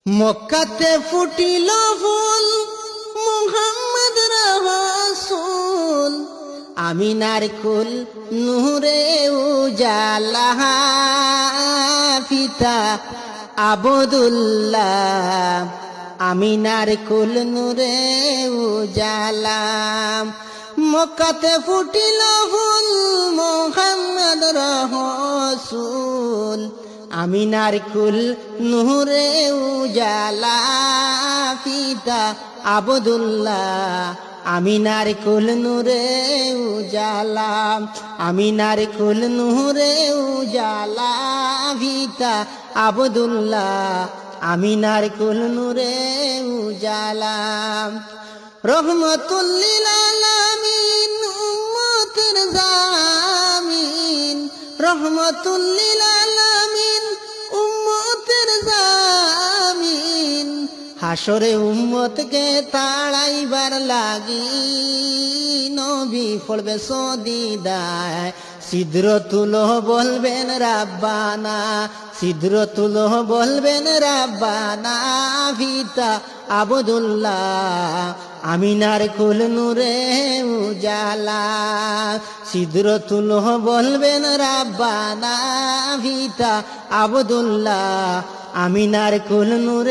মক্কাতে ফুটিল ফুল মুহাম্মদ রাসূল, আমিনার কুল নূরে উজালা, পিতা আবদুল্লাহ আমিনার কুল নূরে উজালা। মক্কাতে ফুটিল ফুল মুহাম্মদ রাসূল, আমিনার কুল নূরে উজালা, পিতা আবদুল্লাহ আমিনার কুল নূরে উজালা। আমিনার কুল নূরে উজালা, পিতা আবদুল্লাহ আমিনার কুল নূরে উজালা। রহমতুল লিল আলামিন উম্মতের জামিন, রহমতুল লিল আলামিন উম্মতের জামিন, হাসরে উম্মতকে তাড়াইবার লাগি নবী পড়বে সদিদায়, সিদরতুল বলবেন রাব্বানা, সিদরতুল বলবেন রাব্বানা, পিতা আবদুল্লাহ আমিনার কুল নূরে উজালা। সিদরতুল বলবেন রাব্বানা, পিতা আবদুল্লাহ আমিনার কুল নূরে